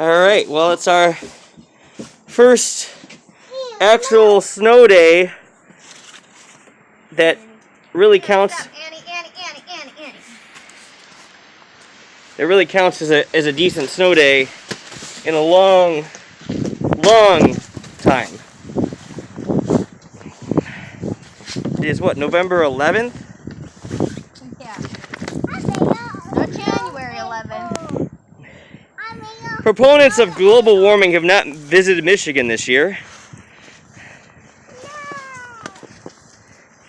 Alright, well, it's our first actual snow day that really counts. It really counts as a decent snow day in a long time. It is what, November 11th? Yeah. Not January 11th. Proponents of global warming have not visited Michigan this year.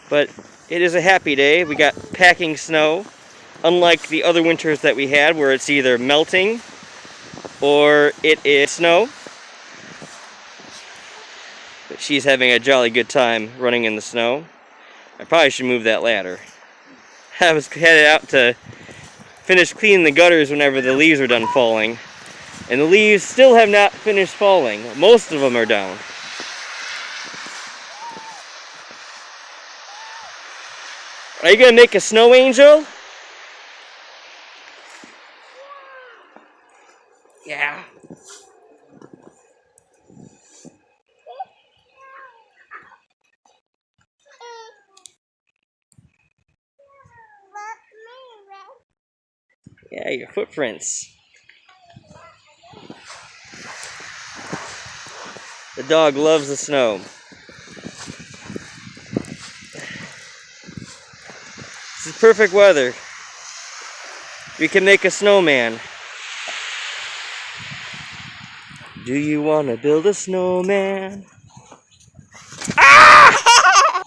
But it is a happy day. We got packing snow, unlike the other winters that we had where it's either melting or it is snow. But she's having a jolly good time running in the snow. I probably should move that ladder. I was headed out to finish cleaning the gutters whenever the leaves are done falling. And the leaves still have not finished falling. Most of them are down. Are you gonna make a snow angel? Yeah. Yeah, your footprints. The dog loves the snow. This is perfect weather. We can make a snowman. Do you want to build a snowman? Ah!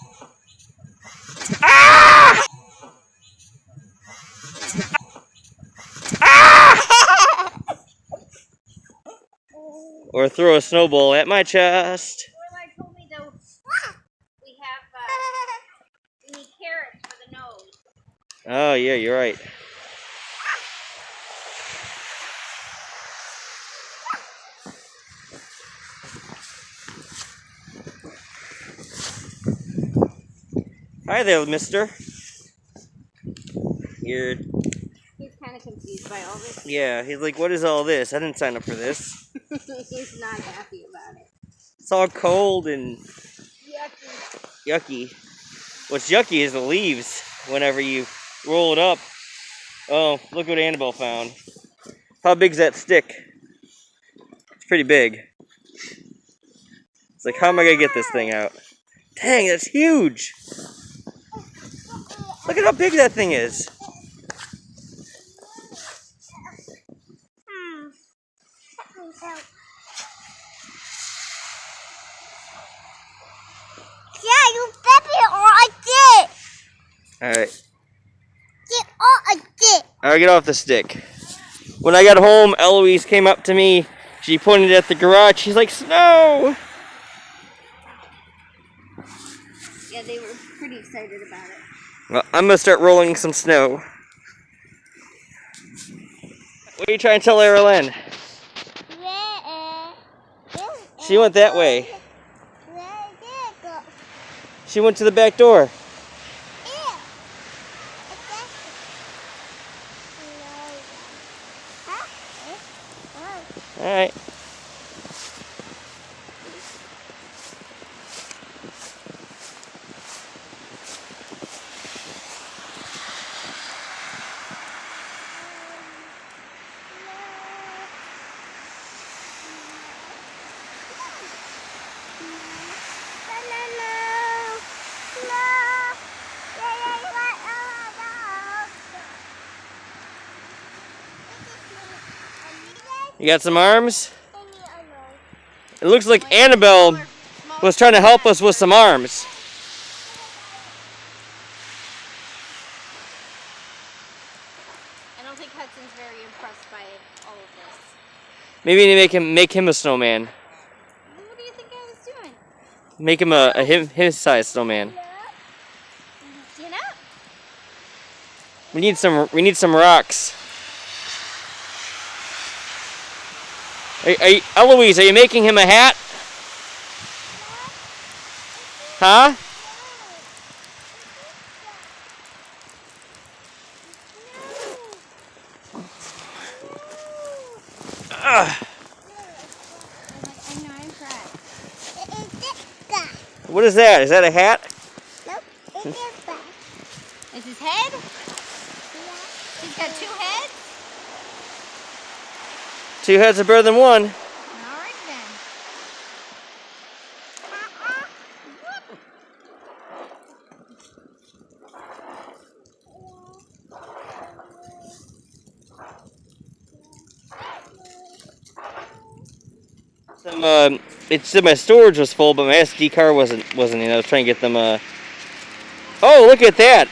Ah! Ah! Or throw a snowball at my chest. Told me though, we need carrots for the nose. Oh yeah, you're right. Hi there, mister. He's kind of confused by all this. Yeah, he's like, what is all this? I didn't sign up for this. He's not happy about it. It's all cold and Yucky. yucky. What's yucky is the leaves whenever you roll it up. Oh, look what Annabelle found. How big's that stick? It's pretty big. It's like, how am I going to get this thing out? Dang, that's huge. Look at how big that thing is. Yeah, you flip it or I did. Alright. Get off I did. Alright, get off the stick. When I got home, Eloise came up to me. She pointed at the garage. She's like, snow! Yeah, they were pretty excited about it. Well, I'm gonna start rolling some snow. What are you trying to tell Erin? She went that way. She went to the back door. Alright. You got some arms? It looks like Annabelle was trying to help us with some arms. I don't think Hudson's very impressed by all of this. Maybe you need to make him a snowman. What do you think I was doing? Make him his size snowman. You know? We need some rocks. Eloise, are you making him a hat? Huh? What is that? Is that a hat? Nope. It is back. Is his head? He's got 2 heads? 2 heads are better than 1. All right then. It said my storage was full, but my SD card wasn't in. I was trying to get them. Oh, look at that!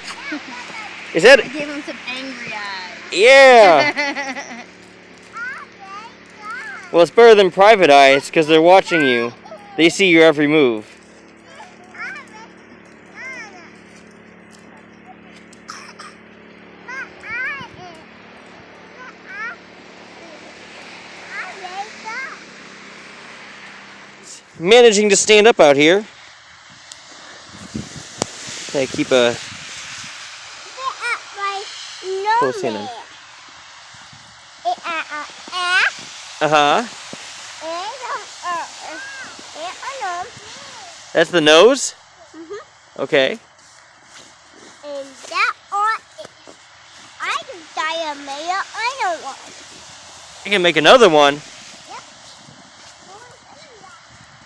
Is that? I gave him some angry eyes. Yeah. Well, it's better than private eyes because they're watching you. They see your every move. Managing to stand up out here. I keep a close hand in. Uh-huh. That's the nose? Okay. And that one is, I can diameter another one. You can make another one.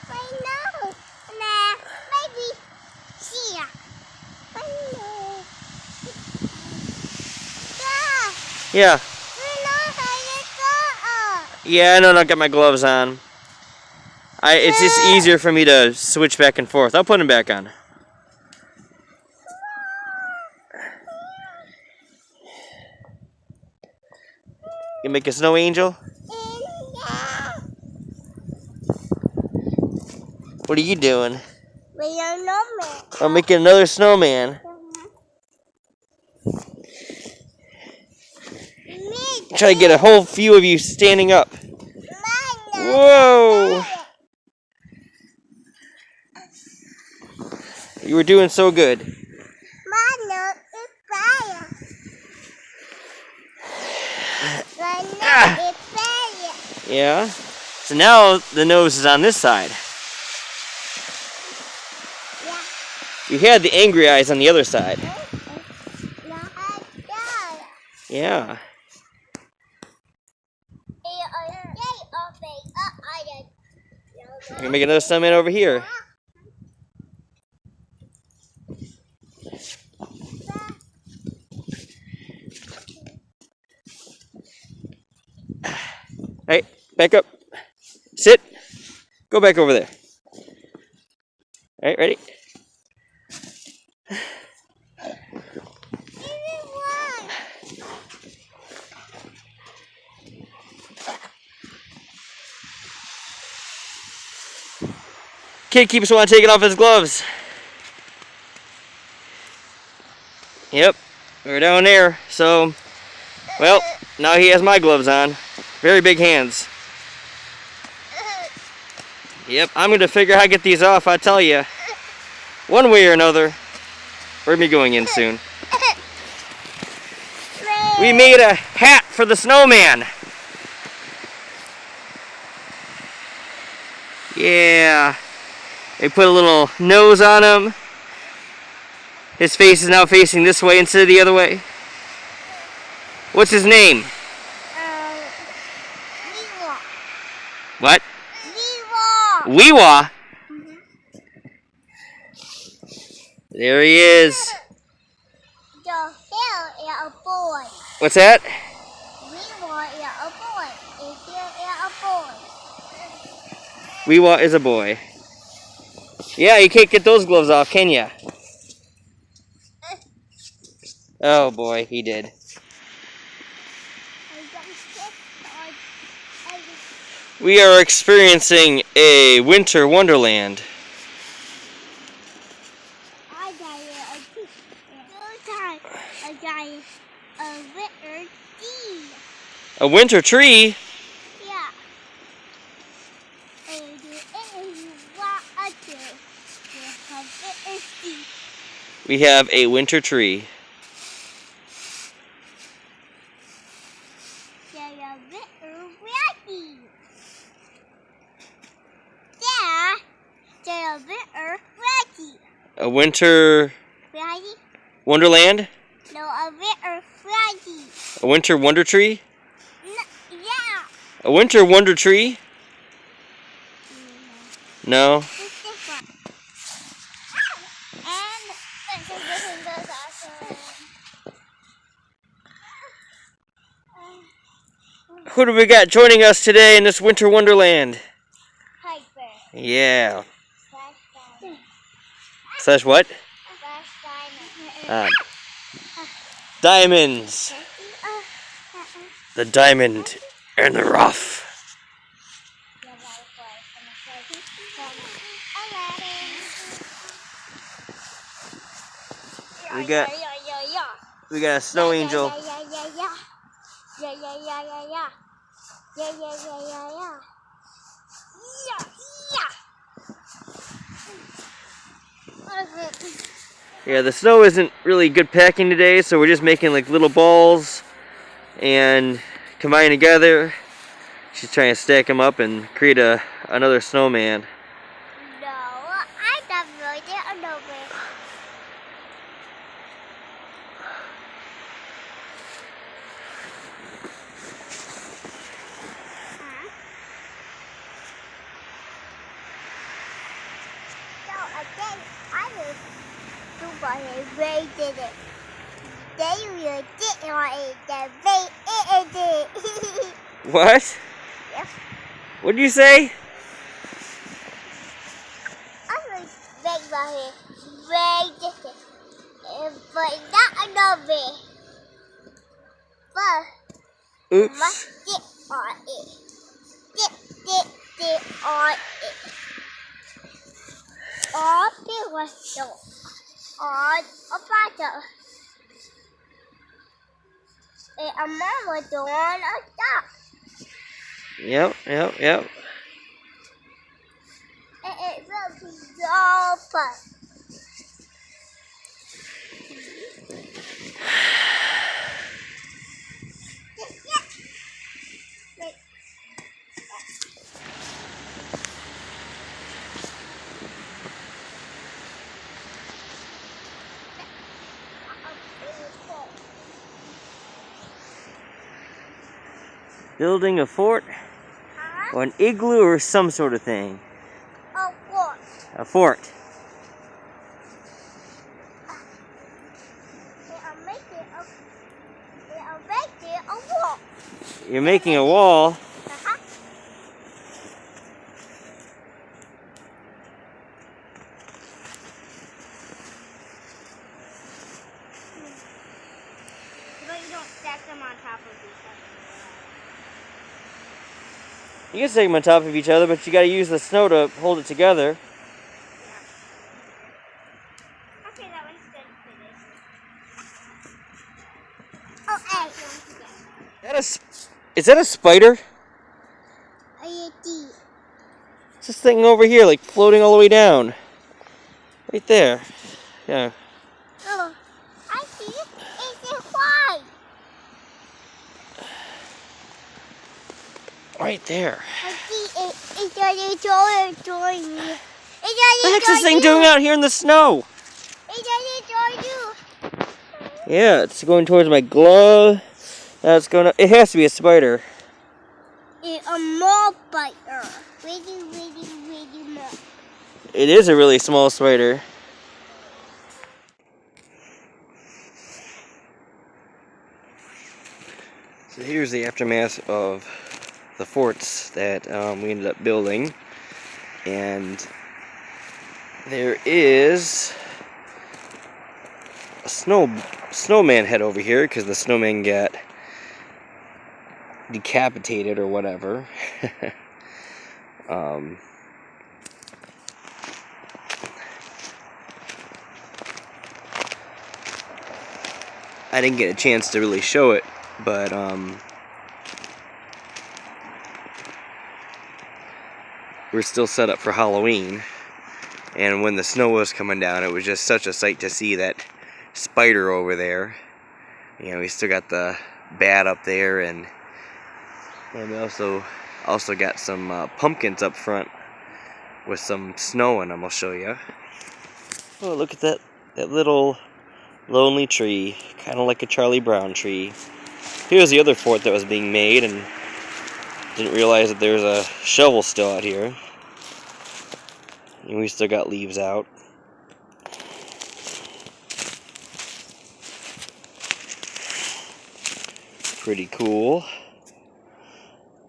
I know. Nah, maybe here. I know. Yeah. I know how to go. Yeah, I know. I got my gloves on. It's just easier for me to switch back and forth. I'll put them back on. You make a snow angel? What are you doing? We are snowman. I'm making another snowman. Try to get a whole few of you standing up. Whoa! You were doing so good. My nose is fire. My nose is fire. Yeah? So now the nose is on this side. Yeah. You had the angry eyes on the other side. Yeah. I'm gonna make another snowman over here. Hey, back up. Sit. Go back over there. All right, ready? Kid keeps wanting to take off his gloves. Yep, we're down there. So, well, now he has my gloves on. Very big hands. Yep, I'm going to figure out how to get these off, I tell you. One way or another. We're going to be going in soon. We made a hat for the snowman. Yeah. They put a little nose on him. His face is now facing this way instead of the other way. What's his name? What? Weewa. There he is. The hill is a boy. What's that? Weewa is a boy. And here is a boy. Weewa is a boy. Yeah, you can't get those gloves off, can ya? Oh boy, he did. We are experiencing a winter wonderland. I got a winter tree. A winter tree? Yeah. And it is what I do. We have a winter tree. Yeah, they're a winter A winter Friday? wonderland? No, a winter Friday. A winter wonder tree? Yeah. A winter wonder tree? No. It's different. And this goes awesome. Who do we got joining us today in this winter wonderland? Piper. Yeah. Slash Slash what? diamond. Diamonds. The diamond and the rough. We got a snow angel. Yeah, the snow isn't really good packing today, so we're just making like little balls and combine together. She's trying to stack them up and create another snowman. No, I don't really get over. So again, I was somebody they did it. They really didn't want it. They did it. What? Yep. What did you say? I was big about it. Very different. But not another. But Oops. must dip on it. Dip on it. All the whistle. On a bottle. And a mama doing a stop. Yep. And it will be so fun. Building a fort or an igloo or some sort of thing. Of course. A fort. I'm making a wall. You're making a wall. Uh-huh. But you don't stack them on top of each other. You can stick them on top of each other, but you got to use the snow to hold it together. Yeah. Okay, that one's good for this. Is that a spider? It's this thing over here, like floating all the way down. Right there. Yeah. Oh, I see it. It's a fly. Right there. I see it. It's join me. What the heck's this thing doing out here in the snow? It's join you. Yeah, it's going towards my glove. That's going. It has to be a spider. It's a small spider. Really small. It is a really small spider. So here's the aftermath of the forts that we ended up building, and there is a snowman head over here because the snowman got decapitated or whatever. I didn't get a chance to really show it, but we're still set up for Halloween, and when the snow was coming down, it was just such a sight to see that spider over there. You know, we still got the bat up there, and we also got some pumpkins up front with some snow in them. I'll show you. Oh, look at that little lonely tree, kind of like a Charlie Brown tree. Here's the other fort that was being made, and didn't realize that there's a shovel still out here. And we still got leaves out. Pretty cool.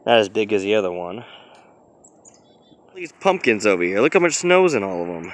Not as big as the other one. These pumpkins over here, look how much snow's in all of them.